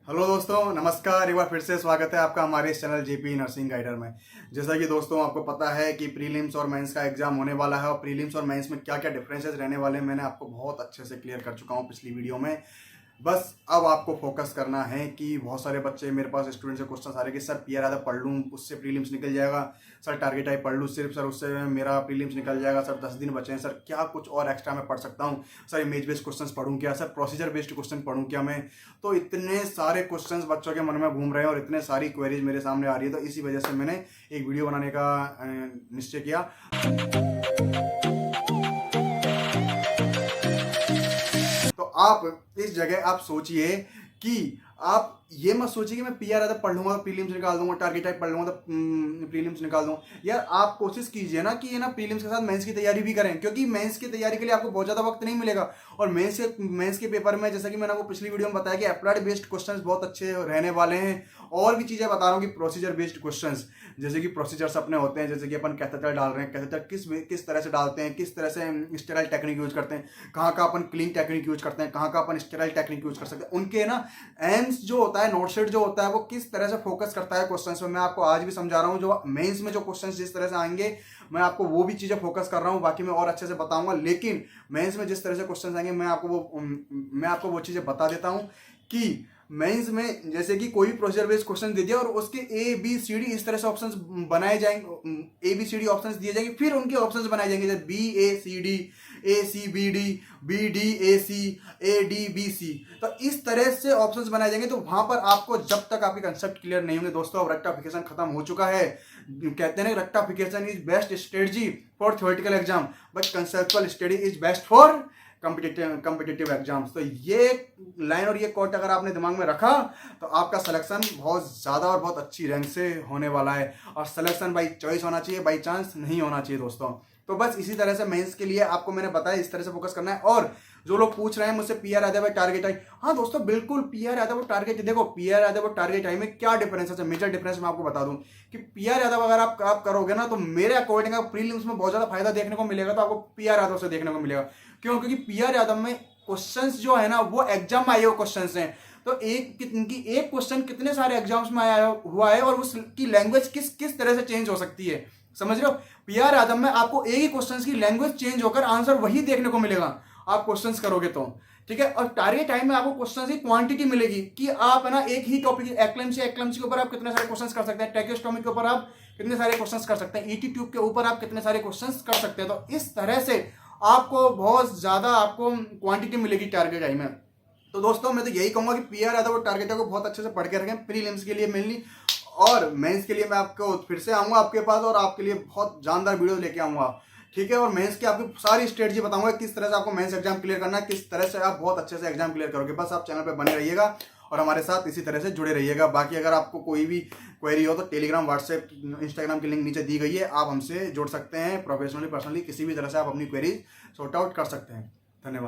Hello दोस्तों, नमस्कार। एक बार फिर से स्वागत है आपका हमारे इस चैनल जेपी नर्सिंग गाइडर में। जैसा कि दोस्तों आपको पता है कि प्रीलिम्स और मेंस का एग्जाम होने वाला है और प्रीलिम्स और मेंस में क्या क्या डिफरेंसेस रहने वाले हैं मैंने आपको बहुत अच्छे से क्लियर कर चुका हूँ पिछली वीडियो में। बस अब आपको फोकस करना है कि बहुत सारे बच्चे मेरे पास स्टूडेंट से क्वेश्चन आ रहे हैं कि सर पीआर आधा पढ़ लूँ उससे प्रीलिम्स निकल जाएगा, सर टारगेट टाइप पढ़ लूँ सिर्फ सर उससे मेरा प्रीलिम्स निकल जाएगा, सर 10 दिन बचे हैं, सर क्या कुछ और एक्स्ट्रा मैं पढ़ सकता हूँ, सर इमेज बेस्ड क्वेश्चन पढ़ूँ क्या, सर प्रोसीजर बेस्ड क्वेश्चन पढ़ूँ क्या मैं। तो इतने सारे क्वेश्चन बच्चों के मन में घूम रहे हैं और इतने सारी क्वेरीज मेरे सामने आ रही है, तो इसी वजह से मैंने एक वीडियो बनाने का निश्चय किया। तो आप इस जगह आप सोचिए कि आप ये मत सोचिए कि मैं पीआर आधा पढ़ लूंगा तो प्रीलिम्स निकाल दूंगा, टारगेट टाइप पढ़ लूंगा तो प्रीलिम्स निकाल दूंगा। यार आप कोशिश कीजिए ना कि ये ना प्रीलिम्स के साथ मेंस की तैयारी भी करें, क्योंकि मेंस की तैयारी के लिए आपको बहुत ज़्यादा वक्त नहीं मिलेगा। और मेंस के पेपर में जैसा कि मैंने आपको पिछली वीडियो में बताया कि अप्लाइड बेस्ड क्वेश्चंस बहुत अच्छे रहने वाले हैं। और भी चीज़ें बता रहा हूँ कि प्रोसीजर बेस्ड क्वेश्चंस, जैसे कि प्रोसीजर्स अपने होते हैं, जैसे कि अपन कैथेटर डाल रहे हैं, कैथेटर किस तरह से डालते हैं, किस तरह से स्टेराइल टेक्निक यूज करते हैं, कहाँ का अपन क्लीन टेक्निक यूज करते हैं, कहाँ का अपन स्टेराइल टेक्निक यूज कर सकते हैं, उनके ना एम्स जो होता है, नोट शीट जो होता है, वो किस तरह से फोकस करता है क्वेश्चंस में, मैं आपको आज भी समझा रहा हूँ। जो मेंस में जो क्वेश्चंस जिस तरह से आएंगे मैं आपको वो भी चीज़ें फोकस कर रहा हूँ, बाकी मैं और अच्छे से बताऊंगा। लेकिन मेंस में जिस तरह से क्वेश्चंस आएंगे मैं आपको वो चीज़ें बता देता हूँ कि मेंस में जैसे कि कोई प्रोसीजर बेस्ड क्वेश्चन दे दिया और उसके ए बी सी डी इस तरह से ऑप्शंस बनाए जाएंगे, A B C D options दिए जाएंगे, फिर उनके ऑप्शंस बनाए जाएंगे जैसे B A C D, A C B D, B D A C, A D B C. तो इस तरह से ऑप्शंस बनाए जाएंगे। तो वहां पर आपको जब तक आपके कंसेप्ट क्लियर नहीं होंगे दोस्तों, अब रेक्टाफिकेशन खत्म हो चुका है। कहते हैं rectification is best strategy for theoretical exam but conceptual study is best for competitive exams. तो ये लाइन और ये कोट अगर आपने दिमाग में रखा तो आपका सिलेक्शन बहुत ज़्यादा और बहुत अच्छी रैंक से होने वाला है। और सिलेक्शन बाई चॉइस होना चाहिए, बाई चांस नहीं होना चाहिए दोस्तों। तो बस इसी तरह से मेंस के लिए आपको मैंने बताया इस तरह से फोकस करना है। और जो लोग पूछ रहे हैं मुझसे पीआर आधा वो टारगेट आई, हाँ दोस्तों बिल्कुल पीआर आधा वो टारगेट, देखो पीआर आधा वो टारगेट आई में क्या डिफरेंस है, मेजर डिफरेंस मैं आपको बता दूं कि पीआर आधा अगर आप करोगे ना तो मेरे अकॉर्डिंग आप प्रीलिम्स में बहुत ज्यादा फायदा देखने को मिलेगा, तो आपको पीआर आधा से देखने को मिलेगा। क्यों? क्योंकि पीआर यादव में क्वेश्चंस जो है ना वो एग्जाम में आए हुए क्वेश्चंस हैं। तो एक क्वेश्चन कितने सारे एग्जाम्स में आया हुआ है और उसकी लैंग्वेज किस किस तरह से चेंज हो सकती है, समझ रहे हो। पीआर यादव में आपको एक ही क्वेश्चंस की लैंग्वेज चेंज होकर आंसर वही देखने को मिलेगा आप क्वेश्चंस करोगे तो, ठीक है। और टारगेट टाइम में आपको क्वेश्चंस की क्वांटिटी मिलेगी कि आप है ना एक ही टॉपिक एक्लेम्सी के ऊपर आप कितने सारे क्वेश्चंस कर सकते हैं, ट्रैकियोस्टोमी के ऊपर आप कितने सारे क्वेश्चंस कर सकते हैं, ईटी ट्यूब के ऊपर आप कितने सारे क्वेश्चंस कर सकते हैं। तो इस तरह से आपको बहुत ज्यादा आपको क्वांटिटी मिलेगी टारगेट आई में। तो दोस्तों मैं तो यही कहूंगा कि पीआर आधा वो टारगेट को बहुत अच्छे से पढ़ के रखें प्रीलिम्स के लिए मेनली, और मेंस के लिए मैं आपको फिर से आऊंगा आपके पास और आपके लिए बहुत जानदार वीडियो लेके आऊंगा, ठीक है। और मेंस की आपकी सारी स्ट्रेटजी बताऊंगा किस तरह से आपको मेंस एग्जाम क्लियर करना है, किस तरह से आप बहुत अच्छे से एग्जाम क्लियर करोगे। बस आप चैनल पे बने रहिएगा और हमारे साथ इसी तरह से जुड़े रहिएगा। बाकी अगर आपको कोई भी क्वेरी हो तो टेलीग्राम, व्हाट्सएप, इंस्टाग्राम की लिंक नीचे दी गई है, आप हमसे जुड़ सकते हैं प्रोफेशनली, पर्सनली, किसी भी तरह से आप अपनी क्वेरीज सॉर्ट आउट कर सकते हैं। धन्यवाद।